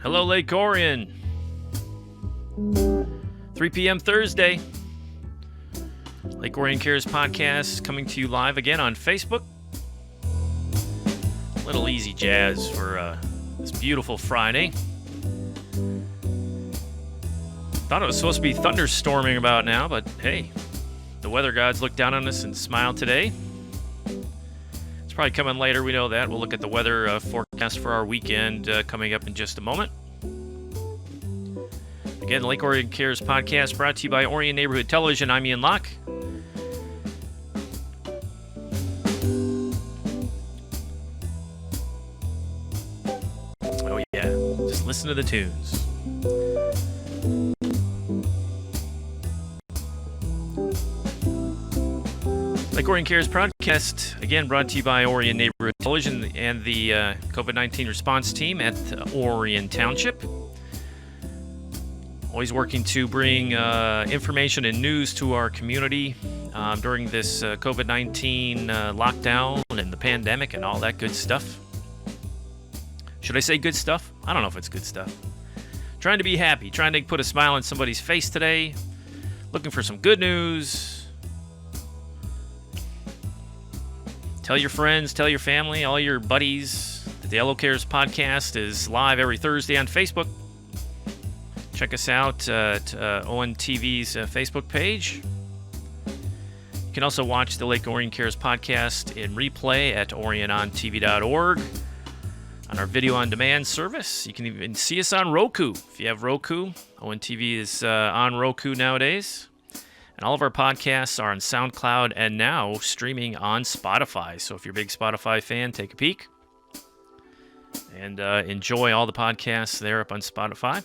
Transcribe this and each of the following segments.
Hello, Lake Orion. 3 p.m. Thursday. Lake Orion Cares podcast coming to you live again on Facebook. A little easy jazz for this beautiful Friday. Thought it was supposed to be thunderstorming about now, but hey, the weather gods looked down on us and smiled today. It's probably coming later, we know that. We'll look at the weather forecast for our weekend coming up in just a moment. Again, the Lake Orion Cares podcast brought to you by Orion Neighborhood Television. I'm Ian Locke. Oh yeah, just listen to the tunes. Lake Orion Cares podcast, again, brought to you by Orion Neighborhood Television and the COVID-19 Response team at Orion Township. Always working to bring information and news to our community during this COVID-19 lockdown and the pandemic and all that good stuff. Should I say good stuff? I don't know if it's good stuff. Trying to be happy, trying to put a smile on somebody's face today, looking for some good news. Tell your friends, tell your family, all your buddies. The Yellow Cares podcast is live every Thursday on Facebook. Check us out at ONTV's Facebook page. You can also watch the Lake Orion Cares podcast in replay at orionontv.org on our video on demand service. You can even see us on Roku. If you have Roku, ONTV is on Roku nowadays. And all of our podcasts are on SoundCloud and now streaming on Spotify. So if you're a big Spotify fan, take a peek and enjoy all the podcasts there up on Spotify.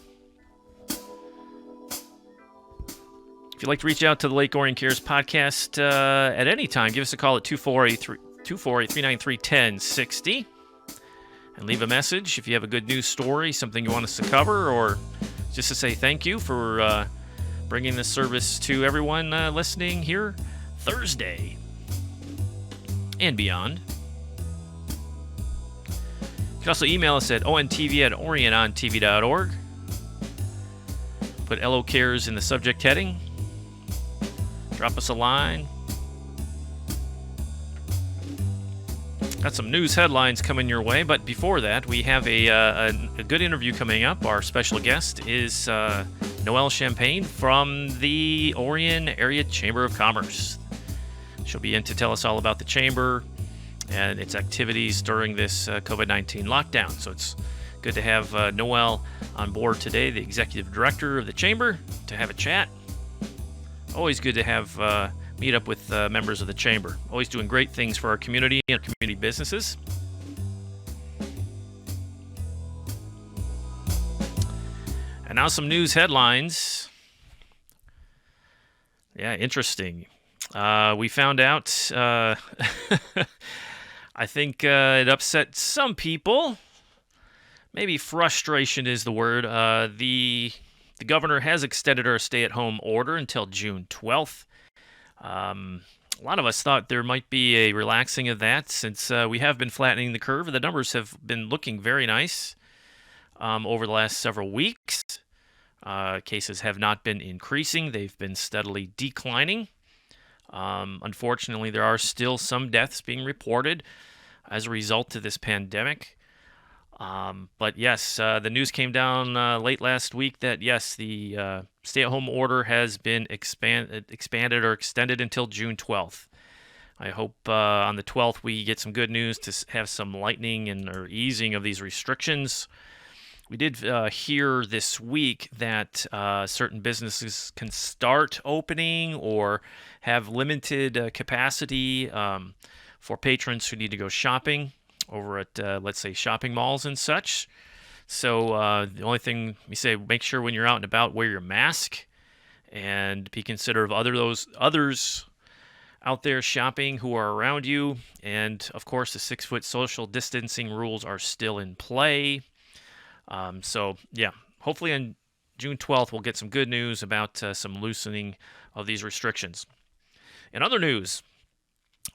If you'd like to reach out to the Lake Orion Cares podcast at any time, give us a call at 248-393-1060 and leave a message if you have a good news story, something you want us to cover, or just to say thank you for bringing this service to everyone listening here Thursday and beyond. You can also email us at ontv@orionontv.org. Put LO Cares in the subject heading. Drop us a line. Got some news headlines coming your way, but before that, we have a good interview coming up. Our special guest is Noelle Champagne from the Orion Area Chamber of Commerce. She'll be in to tell us all about the chamber and its activities during this COVID-19 lockdown. So it's good to have Noelle on board today, the executive director of the chamber, to have a chat. Always good to have meet up with members of the chamber. Always doing great things for our community and our community businesses. And now some news headlines. Yeah, interesting. We found out, I think it upset some people. Maybe frustration is the word. The governor has extended our stay-at-home order until June 12th. A lot of us thought there might be a relaxing of that since we have been flattening the curve. The numbers have been looking very nice over the last several weeks. Cases have not been increasing. They've been steadily declining. Unfortunately, there are still some deaths being reported as a result of this pandemic. But yes, the news came down late last week that yes, the stay-at-home order has been expanded or extended until June 12th. I hope on the 12th we get some good news to have some lightening and or easing of these restrictions. We did hear this week that certain businesses can start opening or have limited capacity for patrons who need to go shopping over at, let's say, shopping malls and such. So the only thing we say, make sure when you're out and about, wear your mask and be considerate of others out there shopping who are around you. And, of course, the 6-foot social distancing rules are still in play. So, yeah, hopefully on June 12th, we'll get some good news about some loosening of these restrictions. In other news,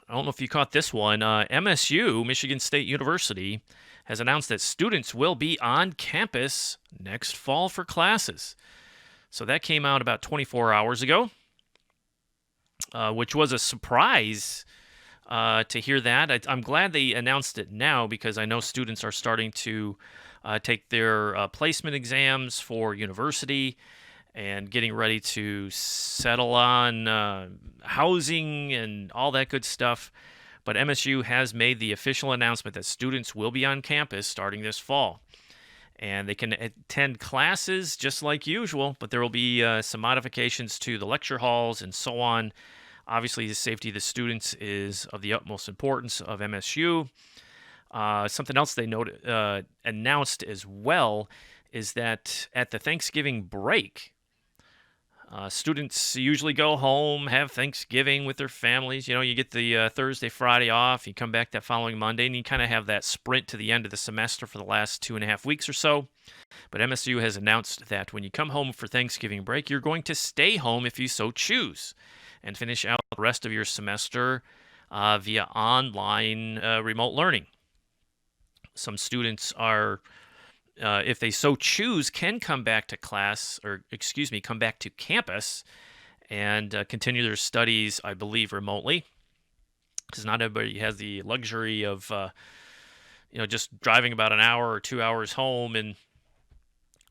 I don't know if you caught this one. MSU, Michigan State University, has announced that students will be on campus next fall for classes. So that came out about 24 hours ago, which was a surprise to hear that. I'm glad they announced it now because I know students are starting to take their placement exams for university and getting ready to settle on housing and all that good stuff. But MSU has made the official announcement that students will be on campus starting this fall. And they can attend classes just like usual, but there will be some modifications to the lecture halls and so on. Obviously, the safety of the students is of the utmost importance of MSU. Something else they announced as well is that at the Thanksgiving break, students usually go home, have Thanksgiving with their families. You know, you get the Thursday, Friday off. You come back that following Monday, and you kind of have that sprint to the end of the semester for the last 2.5 weeks or so. But MSU has announced that when you come home for Thanksgiving break, you're going to stay home if you so choose and finish out the rest of your semester via online remote learning. Some students are if they so choose, can come back to come back to campus and continue their studies, I believe, remotely. Because not everybody has the luxury of, just driving about an hour or 2 hours home and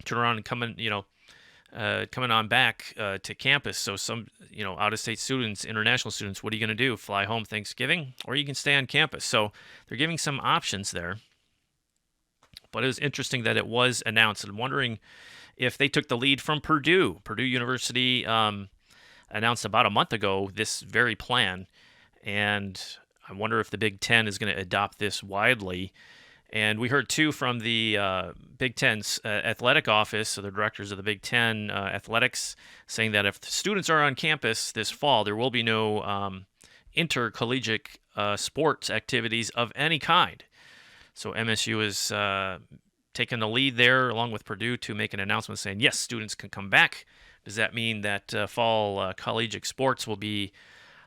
turn around and coming on back to campus. So some, out-of-state students, international students, what are you going to do? Fly home Thanksgiving? Or you can stay on campus. So they're giving some options there. But it was interesting that it was announced. I'm wondering if they took the lead from Purdue. Purdue University announced about a month ago this very plan. And I wonder if the Big Ten is going to adopt this widely. And we heard, too, from the Big Ten's athletic office, so the directors of the Big Ten athletics, saying that if the students are on campus this fall, there will be no intercollegiate sports activities of any kind. So MSU is taking the lead there, along with Purdue, to make an announcement saying, yes, students can come back. Does that mean that fall collegiate sports will be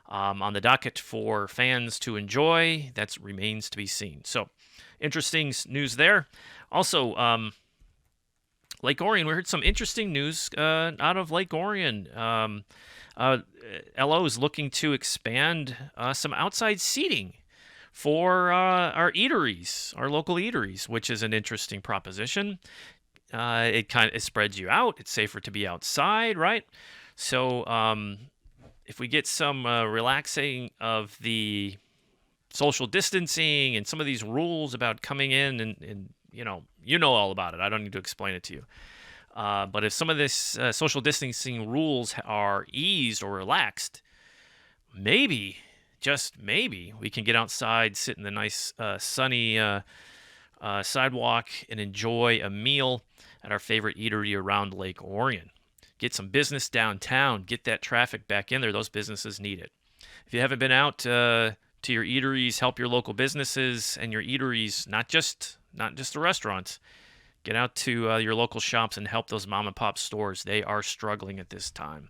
on the docket for fans to enjoy? That remains to be seen. So interesting news there. Also, Lake Orion, we heard some interesting news out of Lake Orion. LO is looking to expand some outside seating for our eateries, our local eateries, which is an interesting proposition. It spreads you out. It's safer to be outside, right? So if we get some relaxing of the social distancing and some of these rules about coming in and you know all about it. I don't need to explain it to you. But if some of this social distancing rules are eased or relaxed, maybe, just maybe, we can get outside, sit in the nice sunny sidewalk and enjoy a meal at our favorite eatery around Lake Orion. Get some business downtown. Get that traffic back in there. Those businesses need it. If you haven't been out to your eateries, help your local businesses and your eateries, not just the restaurants. Get out to your local shops and help those mom and pop stores. They are struggling at this time.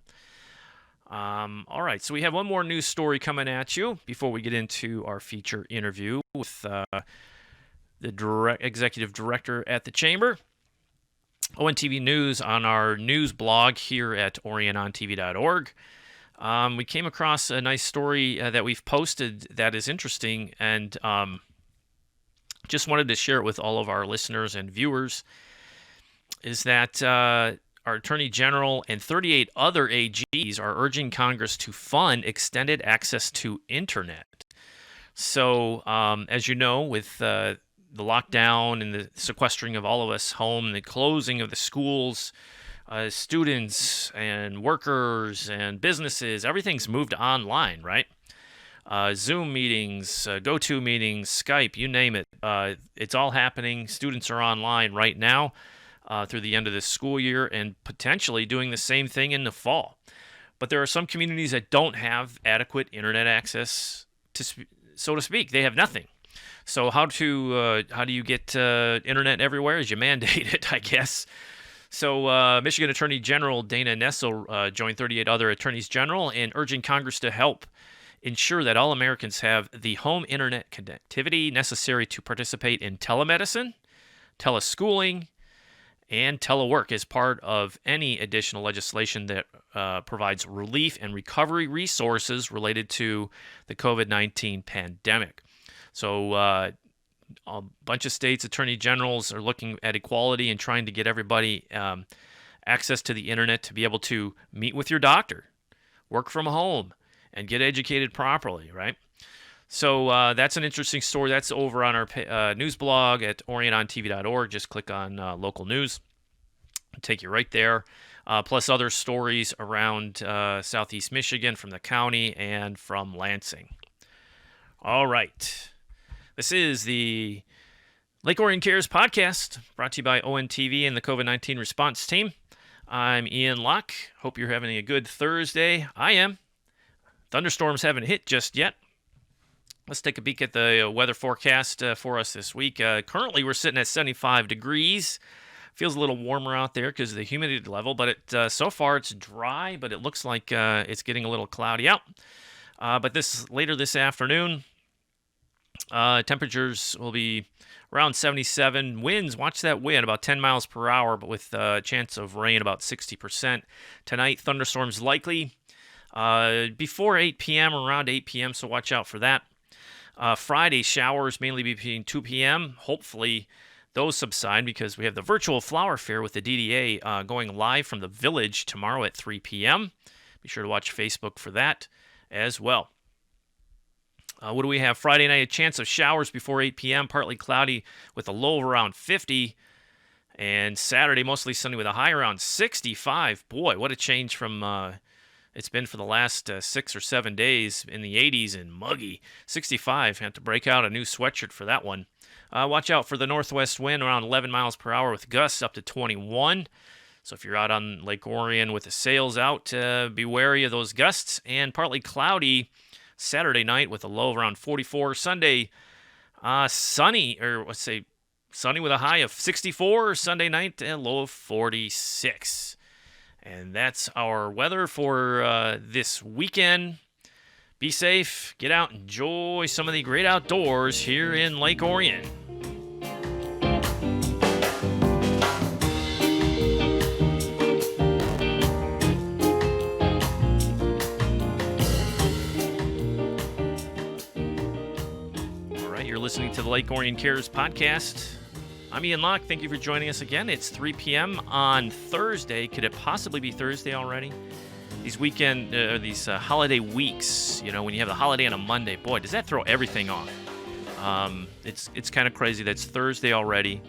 All right, so we have one more news story coming at you before we get into our feature interview with the executive director at the Chamber. ONTV News on our news blog here at OrionOnTV.org. We came across a nice story that we've posted that is interesting, and just wanted to share it with all of our listeners and viewers, is that our Attorney General and 38 other AGs are urging Congress to fund extended access to Internet. So, as you know, with the lockdown and the sequestering of all of us home, the closing of the schools, students and workers and businesses, everything's moved online, right? Zoom meetings, GoTo meetings, Skype, you name it. It's all happening. Students are online right now through the end of this school year and potentially doing the same thing in the fall. But there are some communities that don't have adequate Internet access, so to speak. They have nothing. So how do you get Internet everywhere? As you mandate it, I guess. So Michigan Attorney General Dana Nessel joined 38 other attorneys general in urging Congress to help ensure that all Americans have the home internet connectivity necessary to participate in telemedicine, teleschooling, and telework as part of any additional legislation that provides relief and recovery resources related to the COVID-19 pandemic. So a bunch of states' attorney generals are looking at equality and trying to get everybody access to the internet to be able to meet with your doctor, work from home, and get educated properly, right? So that's an interesting story. That's over on our news blog at orionontv.org. Just click on local news. It'll take you right there. Plus other stories around Southeast Michigan from the county and from Lansing. All right. This is the Lake Orion Cares podcast, brought to you by ONTV and the COVID-19 Response team. I'm Ian Locke. Hope you're having a good Thursday. I am. Thunderstorms haven't hit just yet. Let's take a peek at the weather forecast for us this week. Currently, we're sitting at 75 degrees. Feels a little warmer out there because of the humidity level, but so far it's dry, but it looks like it's getting a little cloudy out. But later this afternoon, temperatures will be around 77. Winds, watch that wind, about 10 miles per hour, but with a chance of rain about 60%. Tonight, thunderstorms likely before 8 p.m. or around 8 p.m., so watch out for that. Friday, showers mainly between 2 p.m. Hopefully, those subside because we have the virtual flower fair with the DDA going live from the Village tomorrow at 3 p.m. Be sure to watch Facebook for that as well. What do we have? Friday night, a chance of showers before 8 p.m., partly cloudy with a low of around 50. And Saturday, mostly sunny with a high around 65. Boy, what a change from it's been for the last 6 or 7 days in the 80s and muggy. 65, had to break out a new sweatshirt for that one. Watch out for the northwest wind around 11 miles per hour with gusts up to 21. So if you're out on Lake Orion with the sails out, be wary of those gusts. And partly cloudy Saturday night with a low around 44. Sunday, sunny with a high of 64. Sunday night, a low of 46. And that's our weather for this weekend. Be safe, get out, enjoy some of the great outdoors here in Lake Orion. All right, you're listening to the Lake Orion Cares podcast. I'm Ian Locke. Thank you for joining us again. It's 3 p.m. on Thursday. Could it possibly be Thursday already? These holiday weeks, when you have the holiday on a Monday, boy, does that throw everything off. It's kind of crazy that it's Thursday already.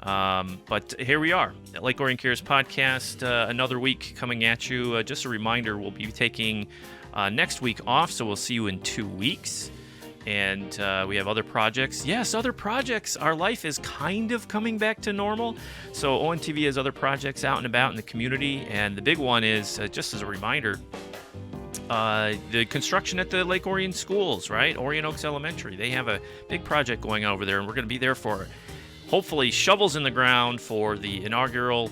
But here we are at Lake Orion Cares podcast, another week coming at you. Just a reminder, we'll be taking next week off, so we'll see you in 2 weeks. And we have other projects. Yes, other projects. Our life is kind of coming back to normal. So ONTV has other projects out and about in the community. And the big one is, just as a reminder, the construction at the Lake Orion schools, right? Orion Oaks Elementary. They have a big project going on over there, and we're going to be there for hopefully shovels in the ground for the inaugural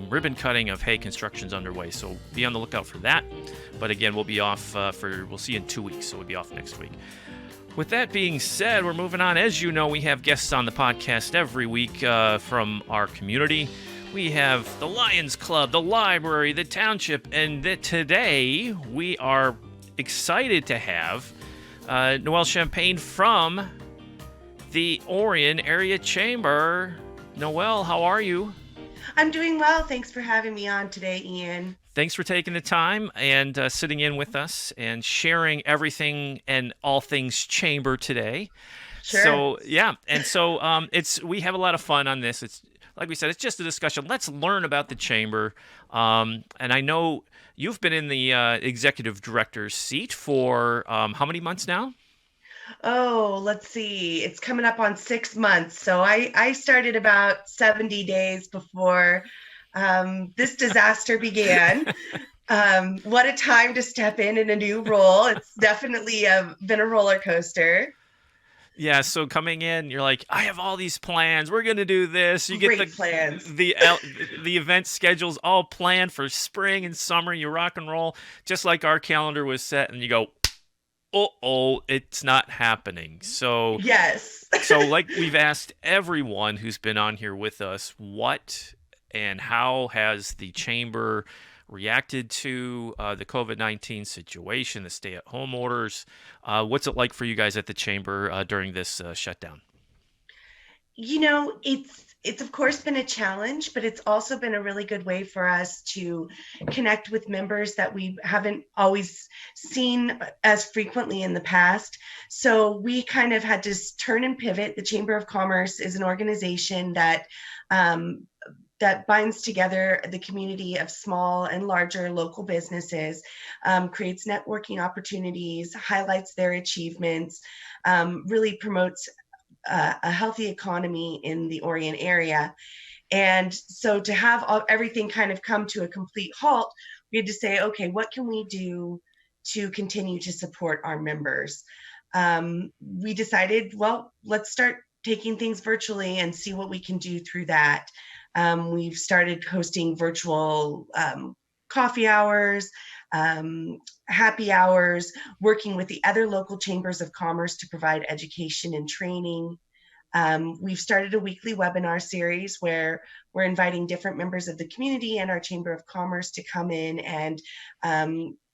ribbon cutting of hay. Construction's underway. So be on the lookout for that. But again, we'll be off we'll see you in 2 weeks. So we'll be off next week. With that being said, we're moving on. As you know, we have guests on the podcast every week from our community. We have the Lions Club, the library, the township, and today we are excited to have Noelle Champagne from the Orion Area Chamber. Noelle, how are you? I'm doing well. Thanks for having me on today, Ian. Thanks for taking the time and sitting in with us and sharing everything and all things chamber today. Sure. So, yeah. And so we have a lot of fun on this. It's like we said, it's just a discussion. Let's learn about the chamber. And I know you've been in the executive director's seat for how many months now? Oh, let's see. It's coming up on 6 months. So I started about 70 days before this disaster began. What a time to step in a new role. It's definitely been a roller coaster. Yeah, so coming in, you're like, I have all these plans. We're going to do this. You Great get plans. the event schedules all planned for spring and summer. You rock and roll, just like our calendar was set, and you go, oh, it's not happening. Yes. So like we've asked everyone who's been on here with us, what and how has the chamber reacted to the COVID-19 situation, the stay-at-home orders? What's it like for you guys at the chamber during this shutdown? It's of course been a challenge, but it's also been a really good way for us to connect with members that we haven't always seen as frequently in the past. So we kind of had to turn and pivot. The Chamber of Commerce is an organization um, that binds together the community of small and larger local businesses, creates networking opportunities, highlights their achievements, really promotes a healthy economy in the Orion area. And so to have everything kind of come to a complete halt, we had to say, okay, what can we do to continue to support our members? We decided, well, let's start taking things virtually and see what we can do through that. We've started hosting virtual coffee hours, um, happy hours, working with the other local chambers of commerce to provide education and training. We've started a weekly webinar series where we're inviting different members of the community and our Chamber of Commerce to come in and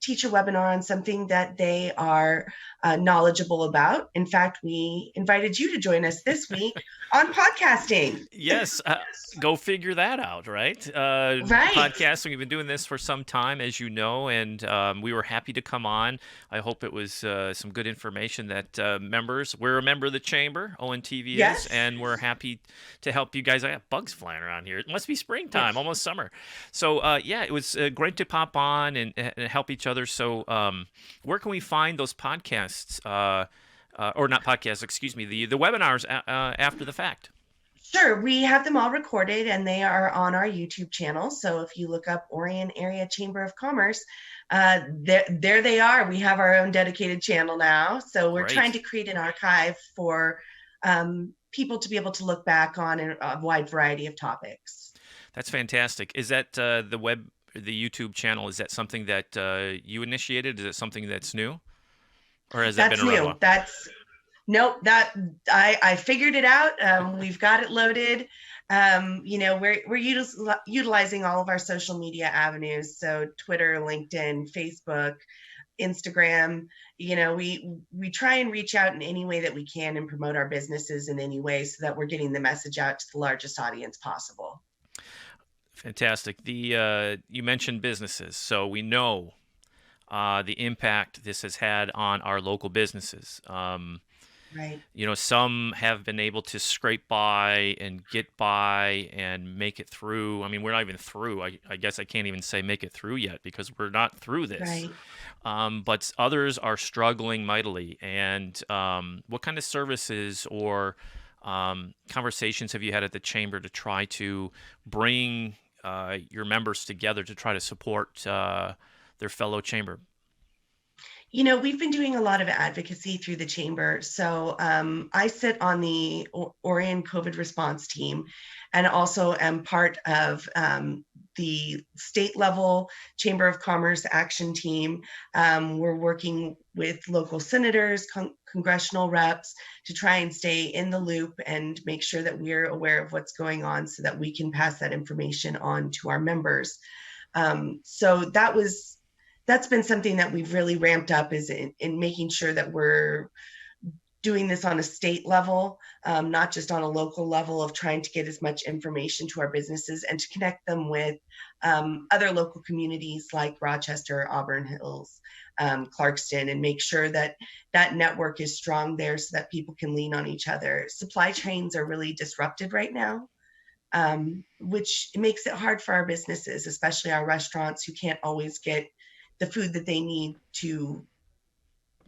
teach a webinar on something that they are knowledgeable about. In fact, we invited you to join us this week on podcasting. Yes, go figure that out, right? Right. Podcasting, we've been doing this for some time, as you know, and we were happy to come on. I hope it was some good information that we're a member of the chamber, ONTV is, Yes. and we're happy to help you guys. I got bugs flying around here. It must be springtime, Yes. almost summer. So, yeah, it was great to pop on and help each other. So, where can we find those podcasts? Or not podcasts, excuse me, the webinars after the fact? Sure, we have them all recorded and they are on our YouTube channel. So if you look up Orion Area Chamber of Commerce, there they are. We have our own dedicated channel now. So we're trying Great. to create an archive for people to be able to look back on a wide variety of topics. That's fantastic. Is that the YouTube channel? Is that something that you initiated? Is it something that's new, or has that been That's around a new. while? That's Nope, that I figured it out. We've got it loaded. We're utilizing all of our social media avenues, so Twitter, LinkedIn, Facebook, Instagram. We try and reach out in any way that we can and promote our businesses in any way so that we're getting the message out to the largest audience possible. Fantastic. The you mentioned businesses, so we know the impact this has had on our local businesses. Right. Some have been able to scrape by and get by and make it through. I mean, we're not even through. I guess I can't even say make it through yet because we're not through this. Right. But others are struggling mightily. And what kind of services or conversations have you had at the chamber to try to bring your members together to try to support their fellow chamber? We've been doing a lot of advocacy through the chamber. So I sit on the Orion COVID response team and also am part of the state level Chamber of Commerce action team. We're working with local senators, congressional reps to try and stay in the loop and make sure that we're aware of what's going on so that we can pass that information on to our members. So that's been something that we've really ramped up is in making sure that we're doing this on a state level, not just on a local level of trying to get as much information to our businesses and to connect them with other local communities like Rochester, Auburn Hills, Clarkston, and make sure that that network is strong there so that people can lean on each other. Supply chains are really disrupted right now, which makes it hard for our businesses, especially our restaurants who can't always get the food that they need to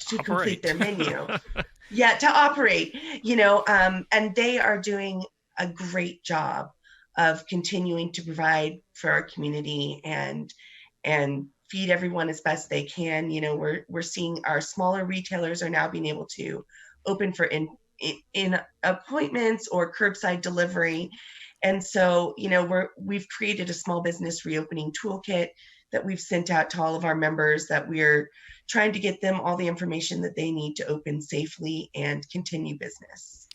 complete Operate. their menu. Yeah, to operate, and they are doing a great job of continuing to provide for our community and feed everyone as best they can. We're seeing our smaller retailers are now being able to open for in appointments or curbside delivery. And so, we've created a small business reopening toolkit that we've sent out to all of our members that we're trying to get them all the information that they need to open safely and continue business.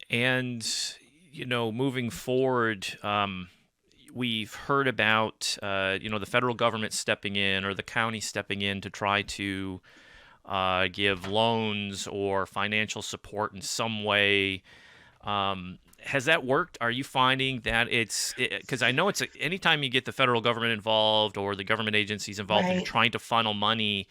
And, moving forward, we've heard about, the federal government stepping in or the county stepping in to try to give loans or financial support in some way. Has that worked? Are you finding that because I know anytime you get the federal government involved or the government agencies involved and you're Right, trying to funnel money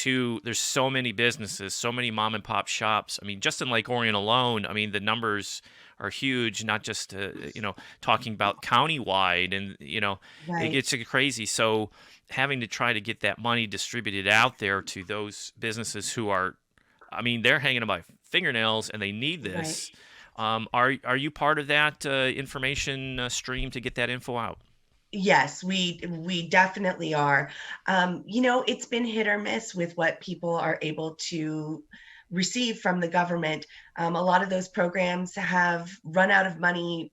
there's so many businesses, so many mom and pop shops. I mean, just in Lake Orion alone, I mean, the numbers are huge, not just, talking about countywide and, it right, gets crazy. So having to try to get that money distributed out there to those businesses who are, I mean, they're hanging by fingernails and they need right. this. Are you part of that information stream to get that info out? Yes, we definitely are. It's been hit or miss with what people are able to receive from the government. A lot of those programs have run out of money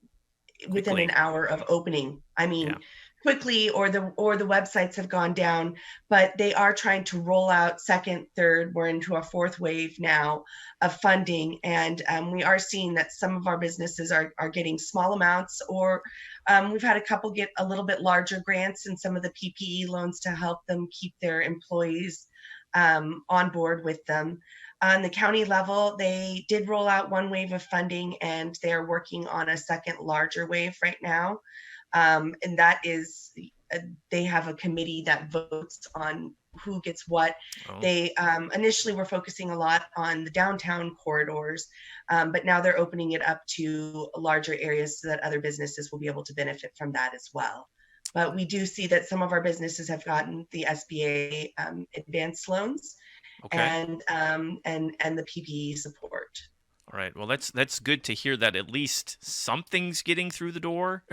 within an Quickly. hour of opening. I Yeah. mean, quickly, or the websites have gone down, but they are trying to roll out second, third. We're into a fourth wave now of funding, and we are seeing that some of our businesses are getting small amounts, or we've had a couple get a little bit larger grants and some of the PPE loans to help them keep their employees on board with them. On the county level, they did roll out one wave of funding and they're working on a second larger wave right now. And that is, they have a committee that votes on who gets what. Oh. They initially were focusing a lot on the downtown corridors, but now they're opening it up to larger areas so that other businesses will be able to benefit from that as well. But we do see that some of our businesses have gotten the SBA advanced loans Okay. and the PPE support. All right. Well, that's good to hear that at least something's getting through the door.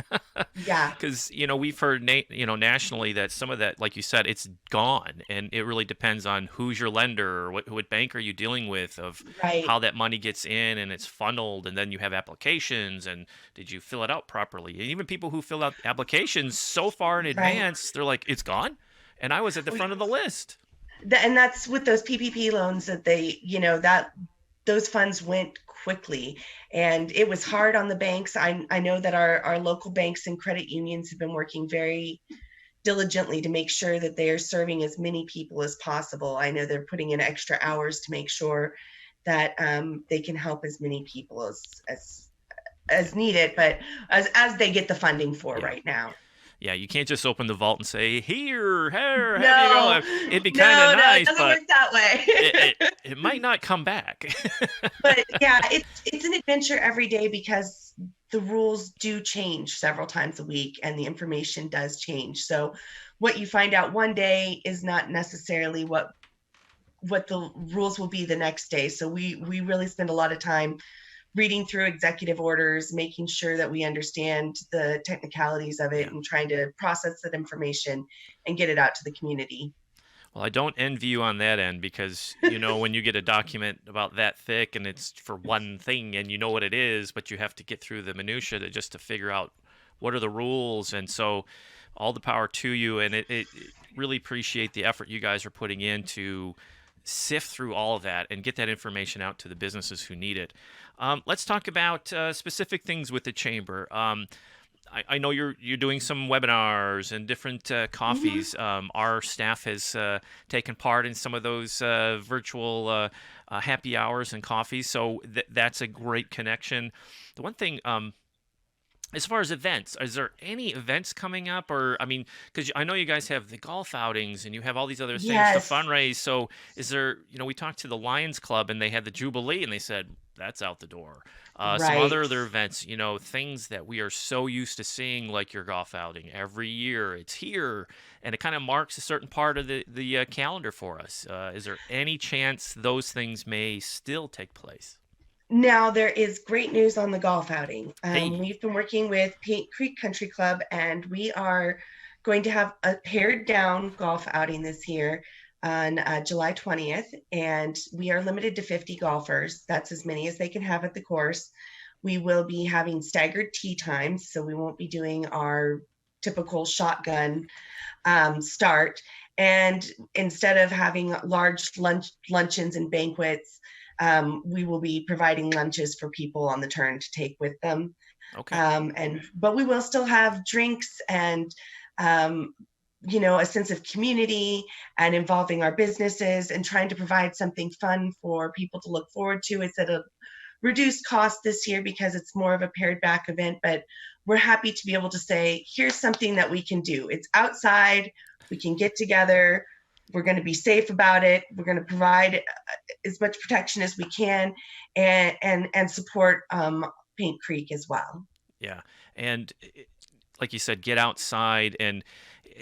Yeah, Because we've heard nationally that some of that, like you said, it's gone, and it really depends on who's your lender or what bank are you dealing with, of right, how that money gets in and it's funneled, and then you have applications, and did you fill it out properly? And even people who fill out applications so far in right. advance, they're like, it's gone, and I was at the front of the list. And that's with those PPP loans that that those funds went quickly, and it was hard on the banks. I know that our local banks and credit unions have been working very diligently to make sure that they are serving as many people as possible. I know they're putting in extra hours to make sure that they can help as many people as needed, but as they get the funding for Yeah. right now. Yeah, you can't just open the vault and say, here, have you No, go. It'd be kind of no, it nice, doesn't but work that it, way. it, it might not come back. But yeah, it's an adventure every day because the rules do change several times a week and the information does change. So what you find out one day is not necessarily what the rules will be the next day. So we really spend a lot of time reading through executive orders, making sure that we understand the technicalities of it Yeah. and trying to process that information and get it out to the community. Well, I don't envy you on that end because, when you get a document about that thick and it's for one thing and you know what it is, but you have to get through the minutia just to figure out what are the rules. And so all the power to you. And it really appreciate the effort you guys are putting in to sift through all of that and get that information out to the businesses who need it. Let's talk about specific things with the chamber. I know you're doing some webinars and different Mhm. coffees. Our staff has taken part in some of those virtual happy hours and coffees, so that's a great connection. The one thing, as far as events, is there any events coming up? Or, I mean, because I know you guys have the golf outings and you have all these other things to Yes, fundraise. So, is there, we talked to the Lions Club and they had the Jubilee and they said that's out the door. Some right. other events, things that we are so used to seeing, like your golf outing every year, it's here and it kind of marks a certain part of the calendar for us. Is there any chance those things may still take place? Now there is great news on the golf outing. Hey, We've been working with Paint Creek Country Club, and we are going to have a pared down golf outing this year on July 20th. And we are limited to 50 golfers. That's as many as they can have at the course. We will be having staggered tee times, so we won't be doing our typical shotgun start. And instead of having large luncheons and banquets, we will be providing lunches for people on the turn to take with them. Okay. But we will still have drinks and um, a sense of community and involving our businesses and trying to provide something fun for people to look forward to. It's at a reduced cost this year because it's more of a pared back event, but we're happy to be able to say, here's something that we can do. It's outside, we can get together, we're going to be safe about it, we're going to provide as much protection as we can, and support Paint Creek as well. Yeah. And like you said, get outside and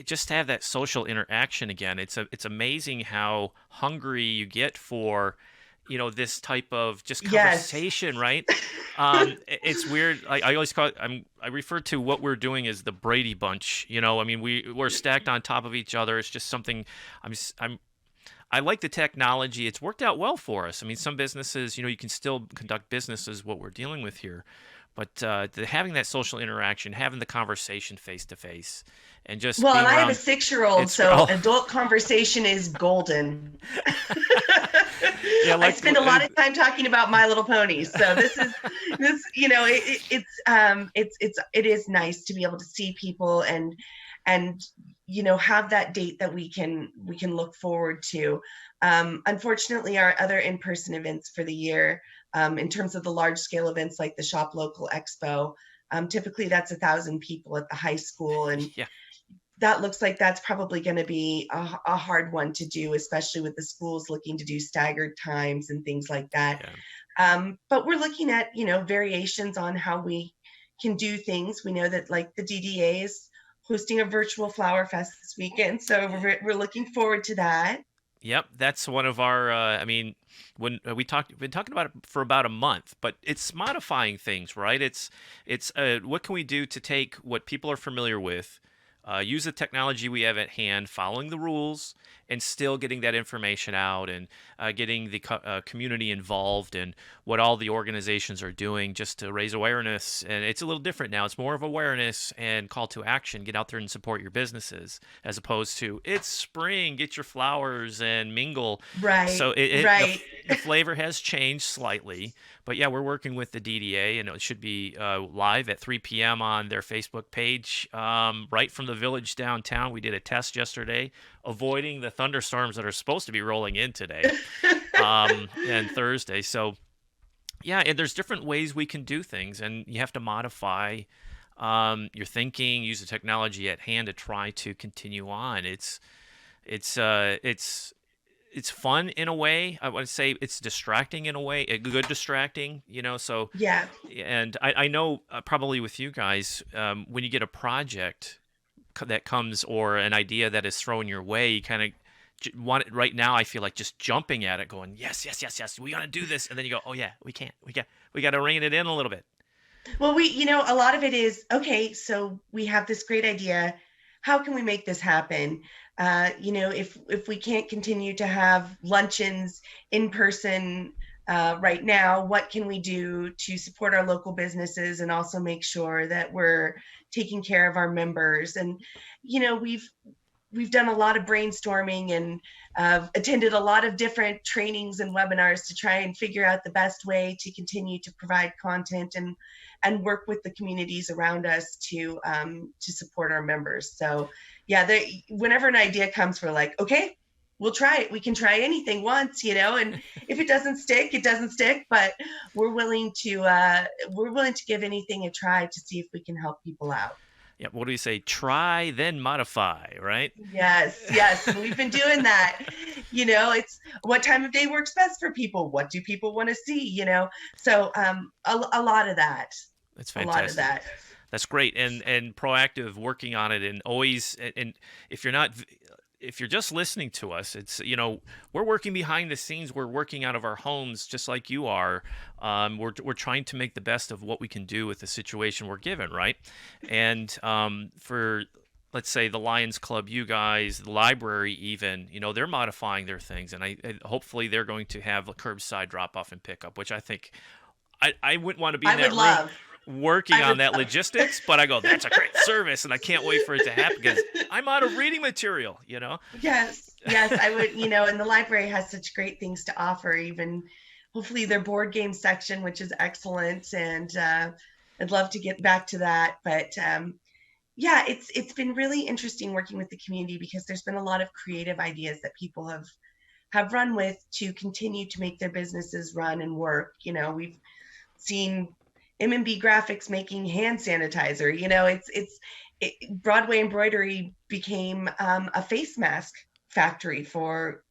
just have that social interaction again. It's amazing how hungry you get for, this type of just Yes. conversation, right? It's weird. I always call it. I refer to what we're doing as the Brady Bunch. I mean, we're stacked on top of each other. It's just something. I like the technology. It's worked out well for us. I mean, some businesses, you can still conduct businesses, what we're dealing with here. But having that social interaction, having the conversation face to face, and just Well, and being I have a around, 6-year-old, it's so adult conversation is golden. yeah, I like spend a lot of time talking about My Little Ponies, so it is nice to be able to see people and have that date that we can look forward to. Unfortunately, our other in-person events for the year, in terms of the large scale events like the Shop Local Expo, typically that's 1,000 people at the high school, and yeah, that looks like that's probably going to be a hard one to do, especially with the schools looking to do staggered times and things like that. yeah. But we're looking at, variations on how we can do things. We know that like the DDA is hosting a virtual flower fest this weekend, so we're looking forward to that. Yep, that's one of our. I mean, when been talking about it for about a month, but it's modifying things, right? It's what can we do to take what people are familiar with, use the technology we have at hand, following the rules, and still getting that information out and getting the community involved in what all the organizations are doing just to raise awareness. And it's a little different now. It's more of awareness and call to action. Get out there and support your businesses as opposed to it's spring, get your flowers and mingle. Right, So right. the flavor has changed slightly. But yeah, we're working with the DDA, and it should be live at 3 p.m. on their Facebook page, right from the village downtown. We did a test yesterday, avoiding the thunderstorms that are supposed to be rolling in today and Thursday. So yeah, and there's different ways we can do things, and you have to modify your thinking, use the technology at hand to try to continue on. It's uh, it's it's fun in a way. I would say it's distracting in a way, a good distracting, So, Yeah. and I know probably with you guys, when you get a project that comes or an idea that is thrown your way, you kind of want it right now. I feel like just jumping at it, going, yes, yes, yes, yes, we got to do this. And then you go, oh, yeah, we can't. We got to rein it in a little bit. Well, a lot of it is, okay, so we have this great idea. How can we make this happen? If we can't continue to have luncheons in person right now, what can we do to support our local businesses and also make sure that we're taking care of our members? And, we've done a lot of brainstorming and attended a lot of different trainings and webinars to try and figure out the best way to continue to provide content and work with the communities around us to support our members. So yeah, whenever an idea comes, we're like, okay, we'll try it. We can try anything once, and if it doesn't stick, it doesn't stick. But we're willing to give anything a try to see if we can help people out. Yeah. What do you say? Try, then modify, right? Yes, yes, we've been doing that. It's what time of day works best for people. What do people want to see? So a lot of that. That's A lot of fantastic. that. That's great, and proactive working on it, and always. And if you're not, if you're just listening to us, it's we're working behind the scenes. We're working out of our homes, just like you are. We're trying to make the best of what we can do with the situation we're given, right? And for let's say the Lions Club, you guys, the library, even they're modifying their things, and hopefully they're going to have a curbside drop off and pickup, which I think I wouldn't want to be I in would that room. love. working I on would that love. logistics, but I go, that's a great service, and I can't wait for it to happen because I'm out of reading material, you know? Yes, yes, I would, and the library has such great things to offer, even hopefully their board game section, which is excellent. And I'd love to get back to that. But yeah, it's been really interesting working with the community because there's been a lot of creative ideas that people have run with to continue to make their businesses run and work. We've seen M&B Graphics making hand sanitizer. Broadway Embroidery became a face mask factory for.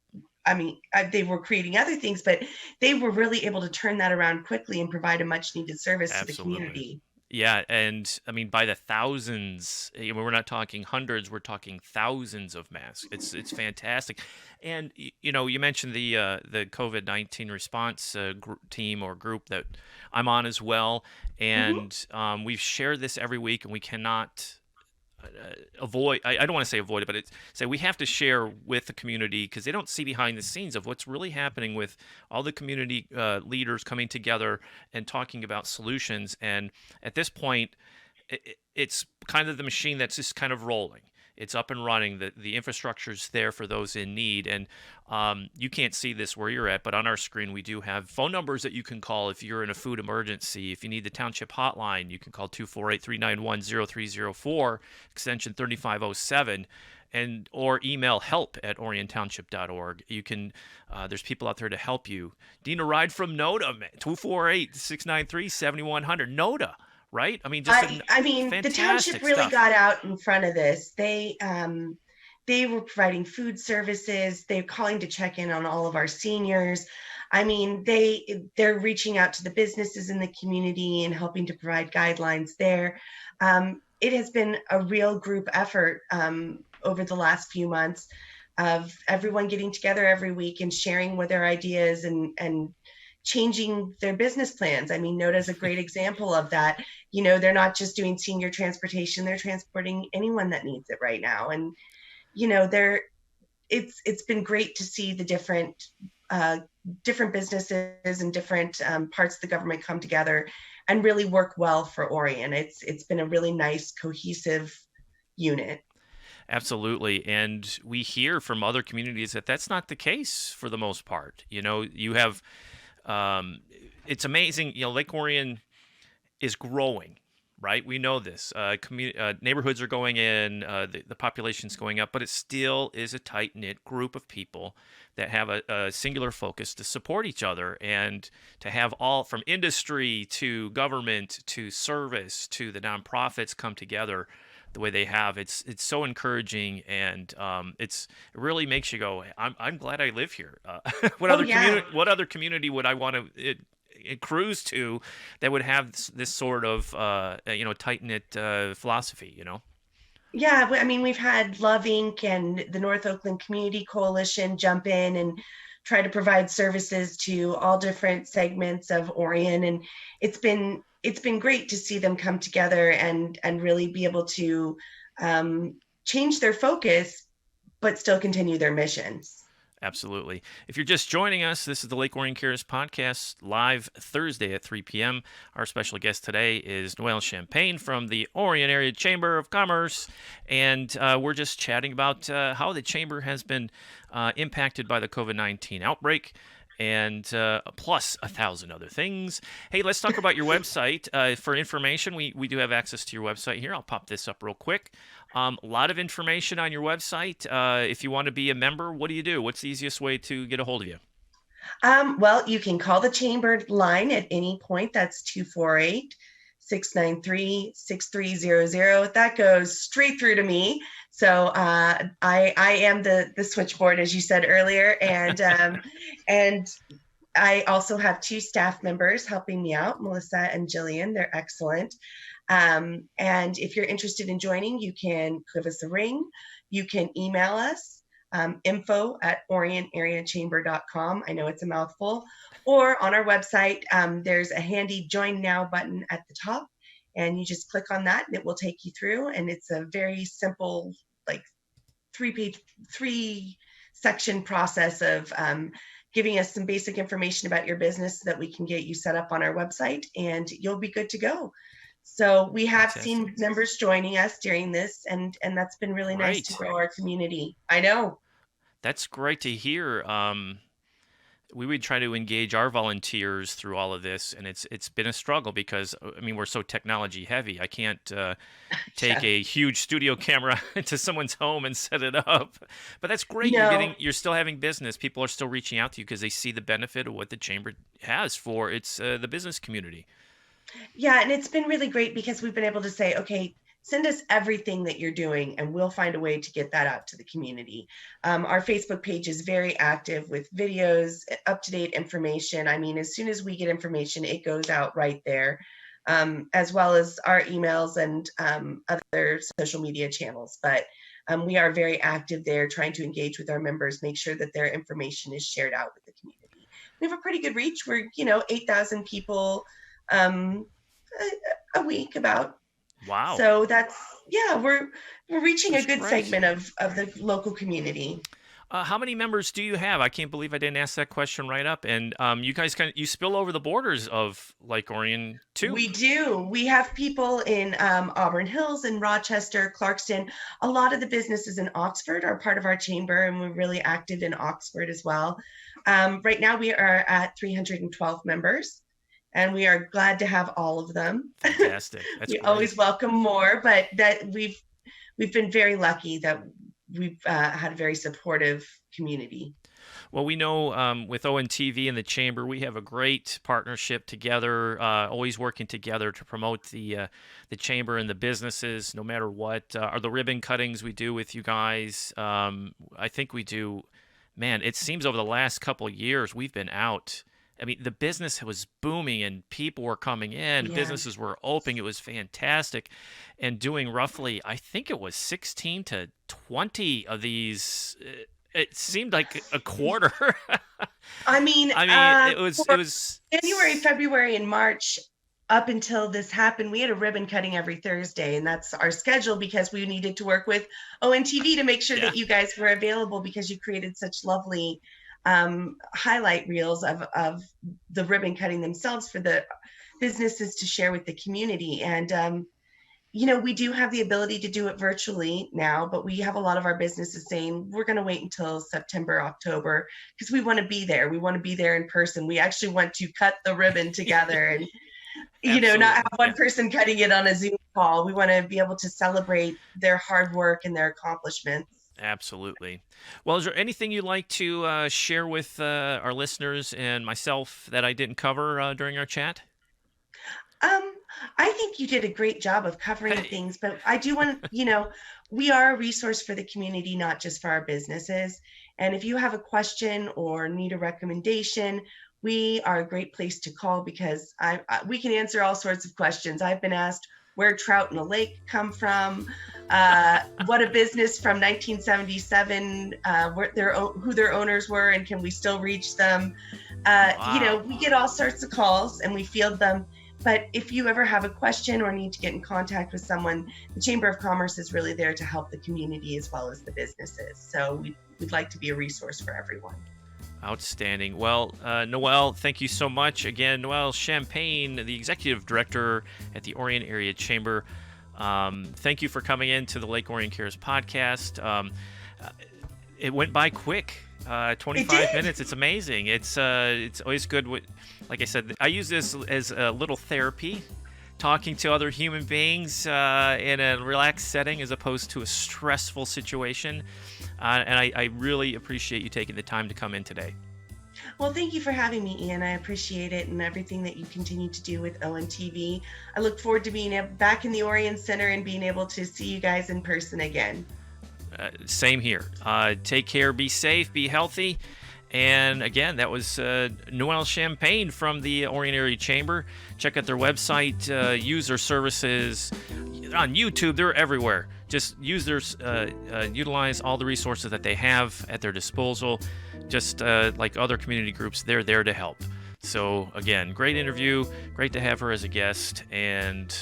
I mean, they were creating other things, but they were really able to turn that around quickly and provide a much needed service to the Absolutely. community. Yeah, and I mean by the thousands. We're not talking hundreds; we're talking thousands of masks. It's fantastic, and you mentioned the COVID-19 response team or group that I'm on as well, Hmm. and we've shared this every week, and we cannot avoid. I don't want to say avoid it, but it's say we have to share with the community because they don't see behind the scenes of what's really happening with all the community leaders coming together and talking about solutions. And at this point, it's kind of the machine that's just kind of rolling. It's up and running. The infrastructure's there for those in need. And you can't see this where you're at, but on our screen, we do have phone numbers that you can call if you're in a food emergency. If you need the township hotline, you can call 248-391-0304, extension 3507, and or email help@oriontownship.org. You can there's people out there to help you. Dina Ride from NODA, man, 248-693-7100. NODA, right? I mean, just I mean, the township fantastic really stuff. got out in front of this. They were providing food services. They're calling to check in on all of our seniors. I mean, they're reaching out to the businesses in the community and helping to provide guidelines there. It has been a real group effort over the last few months of everyone getting together every week and sharing with their ideas and changing their business plans. I mean, NODA is a great example of that. They're not just doing senior transportation; they're transporting anyone that needs it right now. And they're it's been great to see the uh, different businesses and different parts of the government come together and really work well for Orion. It's been a really nice, cohesive unit. Absolutely. And we hear from other communities that that's not the case for the most part. You have, um, it's amazing. Lake Orion is growing, right? We know this. Neighborhoods are going in, the population's going up, but it still is a tight knit group of people that have a singular focus to support each other and to have all from industry to government to service to the nonprofits come together the way they have. It's so encouraging, and it really makes you go, I'm glad I live here. Oh yeah. What other community would I want to cruise to that would have this sort of tight knit philosophy. Yeah, I mean, we've had Love Inc. and the North Oakland Community Coalition jump in and try to provide services to all different segments of Orion, and it's been great to see them come together and really be able to change their focus, but still continue their missions. Absolutely. If you're just joining us, this is the Lake Orion Cares podcast, live Thursday at 3 p.m. Our special guest today is Noelle Champagne from the Orion Area Chamber of Commerce, and we're just chatting about how the chamber has been impacted by the COVID-19 outbreak, and plus 1,000 other things. Hey, let's talk about your website. For information, we do have access to your website here. I'll pop this up real quick. A lot of information on your website. If you want to be a member, what do you do? What's the easiest way to get a hold of you? Well, you can call the chamber line at any point. That's 248-693-6300. That goes straight through to me. So I am the switchboard, as you said earlier, and I also have two staff members helping me out, Melissa and Jillian. They're excellent. And if you're interested in joining, you can give us a ring. You can email us, info@orionareachamber.com. I know it's a mouthful. Or on our website, there's a handy Join Now button at the top. And you just click on that and it will take you through. And it's a very simple, like three section process of giving us some basic information about your business so that we can get you set up on our website and you'll be good to go. So we have Fantastic. seen members joining us during this, and that's been really nice to Great. grow our community. I know. That's great to hear. We would try to engage our volunteers through all of this, and it's been a struggle because I mean we're so technology heavy. I can't take Yeah. a huge studio camera to someone's home and set it up. But that's great. No. You're still having business. People are still reaching out to you because they see the benefit of what the chamber has for its the business community. Yeah, and it's been really great because we've been able to say, okay, send us everything that you're doing, and we'll find a way to get that out to the community. Our Facebook page is very active with videos, up-to-date information. I mean, as soon as we get information, it goes out right there, as well as our emails and other social media channels. But we are very active there, trying to engage with our members, make sure that their information is shared out with the community. We have a pretty good reach. We're 8,000 people um, a week about. Wow. So that's, yeah, we're reaching That's a good great. segment of the local community. How many members do you have? I can't believe I didn't ask that question right up. And you guys you spill over the borders of Lake Orion too. We do. We have people in Auburn Hills and Rochester, Clarkston. A lot of the businesses in Oxford are part of our chamber, and we're really active in Oxford as well. Right now we are at 312 members, and we are glad to have all of them. Fantastic. That's We great. always welcome more, but that we've been very lucky that we've had a very supportive community. Well, we know with ONTV and the Chamber, we have a great partnership together, always working together to promote the Chamber and the businesses, no matter what. Are the ribbon cuttings we do with you guys, I think we do, man, it seems over the last couple of years we've been out. I mean, the business was booming and people were coming in, Yeah. businesses were opening. It was fantastic. And doing roughly, I think it was 16 to 20 of these. It seemed like a quarter. I mean, it was January, February, and March, up until this happened, we had a ribbon cutting every Thursday, and that's our schedule because we needed to work with ONTV to make sure that you guys were available, because you created such lovely highlight reels of the ribbon cutting themselves for the businesses to share with the community. And we do have the ability to do it virtually now, but we have a lot of our businesses saying we're going to wait until September, October, because we want to be there. We want to be there in person. We actually want to cut the ribbon together and not have one person cutting it on a Zoom call. We want to be able to celebrate their hard work and their accomplishments. Absolutely. Well, is there anything you'd like to share with our listeners and myself that I didn't cover during our chat? I think you did a great job of covering things, but I do want, we are a resource for the community, not just for our businesses. And if you have a question or need a recommendation, we are a great place to call, because we can answer all sorts of questions. I've been asked where trout in a lake come from, what a business from 1977, who their owners were, and can we still reach them? Wow. We get all sorts of calls and we field them. But if you ever have a question or need to get in contact with someone, the Chamber of Commerce is really there to help the community as well as the businesses. So we'd like to be a resource for everyone. Outstanding. Well, Noelle, thank you so much. Again, Noelle Champagne, the Executive Director at the Orion Area Chamber. Thank you for coming in to the Lake Orion Cares podcast. It went by quick. 25 minutes. It's amazing. It's always good. Like I said, I use this as a little therapy, talking to other human beings in a relaxed setting as opposed to a stressful situation. And I really appreciate you taking the time to come in today. Well, thank you for having me, Ian. I appreciate it, and everything that you continue to do with ONTV. I look forward to being back in the Orion Center and being able to see you guys in person again. Same here. Take care, be safe, be healthy. And again, that was Noelle Champagne from the Orion Area Chamber. Check out their website, use their services on YouTube. They're everywhere. Just use utilize all the resources that they have at their disposal. Just like other community groups, they're there to help. So again, great interview. Great to have her as a guest, and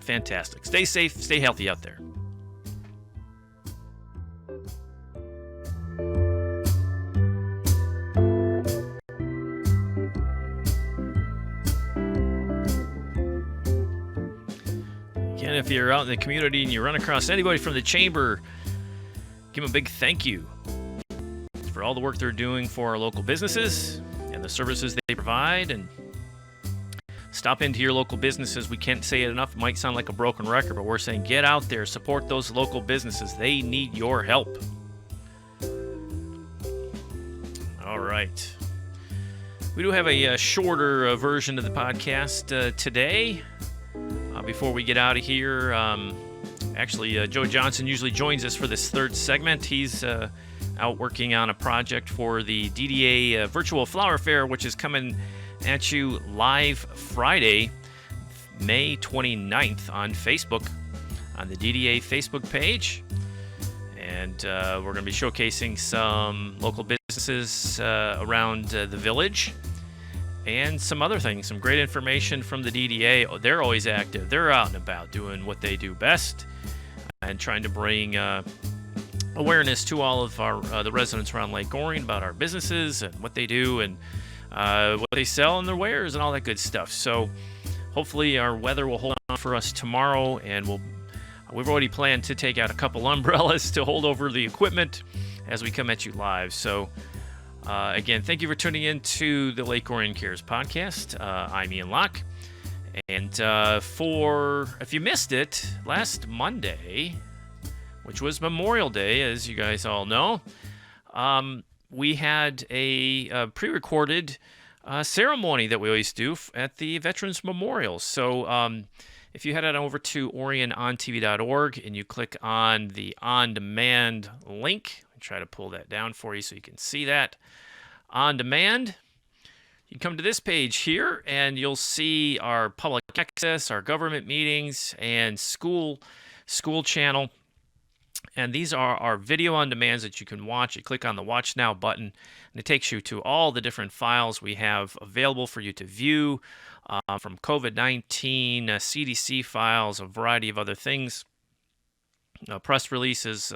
fantastic. Stay safe, stay healthy out there. And if you're out in the community and you run across anybody from the chamber, give them a big thank you for all the work they're doing for our local businesses and the services they provide. And stop into your local businesses. We can't say it enough. It might sound like a broken record, but we're saying get out there, support those local businesses. They need your help. All right. We do have a shorter version of the podcast today. Before we get out of here, actually, Joe Johnson usually joins us for this third segment. He's out working on a project for the DDA Virtual Flower Fair, which is coming at you live Friday, May 29th on Facebook, on the DDA Facebook page. And we're going to be showcasing some local businesses around the village and some other things, some great information from the DDA. They're always active. They're out and about doing what they do best and trying to bring awareness to all of our the residents around Lake Orion about our businesses and what they do and what they sell and their wares and all that good stuff. So hopefully our weather will hold on for us tomorrow, and we've already planned to take out a couple umbrellas to hold over the equipment as we come at you live. So again, thank you for tuning in to the Lake Orion Cares podcast. I'm Ian Locke. And if you missed it, last Monday, which was Memorial Day, as you guys all know, we had a pre-recorded ceremony that we always do at the Veterans Memorial. So if you head on over to OnTV.org and you click on the on-demand link, I'll try to pull that down for you so you can see that. On demand, you come to this page here and you'll see our public access, our government meetings, and school channel. And these are our video on demands that you can watch. You click on the Watch Now button, and it takes you to all the different files we have available for you to view, from COVID-19, CDC files, a variety of other things, press releases,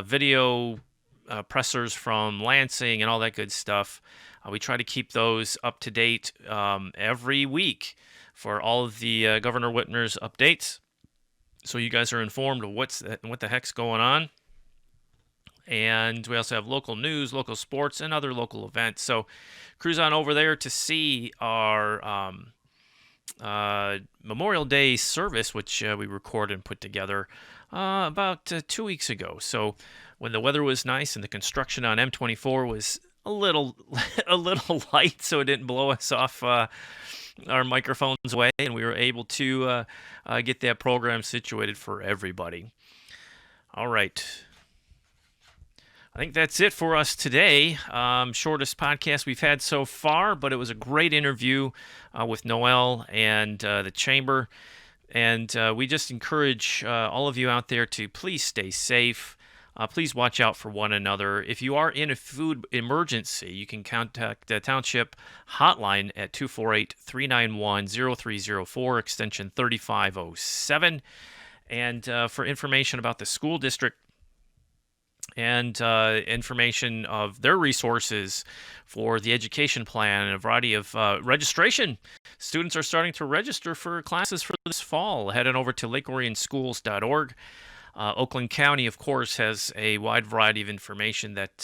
video pressers from Lansing, and all that good stuff. We try to keep those up to date every week for all of the Governor Whitmer's updates, so you guys are informed of what the heck's going on. And we also have local news, local sports, and other local events. So cruise on over there to see our Memorial Day service, which we recorded and put together about 2 weeks ago. So when the weather was nice and the construction on M24 was a little light, so it didn't blow us off our microphones away, and we were able to get that program situated for everybody. All right. I think that's it for us today. Shortest podcast we've had so far, but it was a great interview with Noelle and the Chamber. And we just encourage all of you out there to please stay safe. Please watch out for one another. If you are in a food emergency, you can contact the Township Hotline at 248-391-0304, extension 3507. And for information about the school district and information of their resources for the education plan and a variety of registration. Students are starting to register for classes for this fall. Head on over to lakeorionschools.org. Oakland County, of course, has a wide variety of information that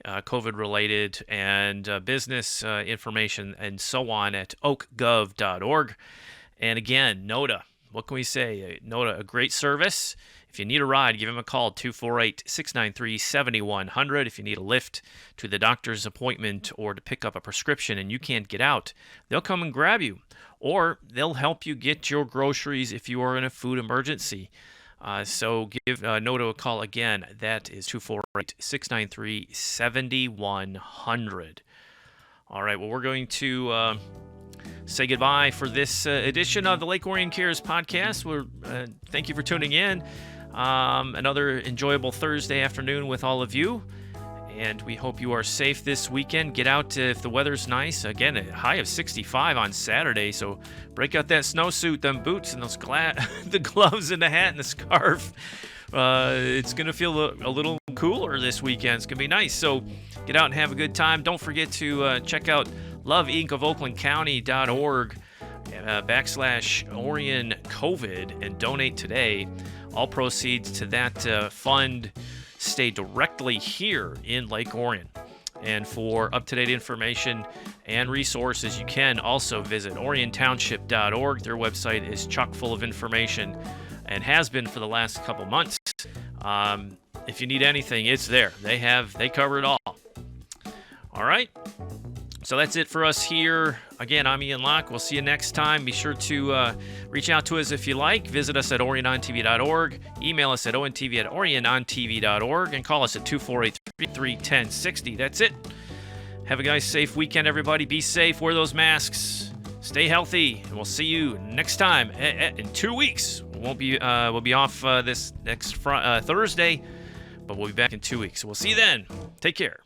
COVID-related and business information and so on at oakgov.org. And again, NOTA, what can we say? NOTA, a great service. If you need a ride, give them a call, 248-693-7100. If you need a lift to the doctor's appointment or to pick up a prescription and you can't get out, they'll come and grab you. Or they'll help you get your groceries if you are in a food emergency. So give NOTA a call again. That is 248-693-7100. All right, well, we're going to say goodbye for this edition of the Lake Orion Cares podcast. Thank you for tuning in. Another enjoyable Thursday afternoon with all of you. And we hope you are safe this weekend. Get out if the weather's nice. Again, a high of 65 on Saturday. So break out that snowsuit, them boots, and those the gloves and the hat and the scarf. It's going to feel a little cooler this weekend. It's going to be nice. So get out and have a good time. Don't forget to check out loveinkofoaklandcounty.org /Orion COVID and donate today. All proceeds to that fund stay directly here in Lake Orion. And for up-to-date information and resources, you can also visit oriontownship.org. Their website is chock full of information and has been for the last couple months. If you need anything, it's there. They cover it all. All right. So that's it for us here. Again, I'm Ian Locke. We'll see you next time. Be sure to reach out to us if you like. Visit us at orionontv.org. Email us at ontv@orionontv.org. And call us at 248-31060. That's it. Have a nice, safe weekend, everybody. Be safe. Wear those masks. Stay healthy. And we'll see you next time in 2 weeks. We'll be off this next Thursday, but we'll be back in 2 weeks. So we'll see you then. Take care.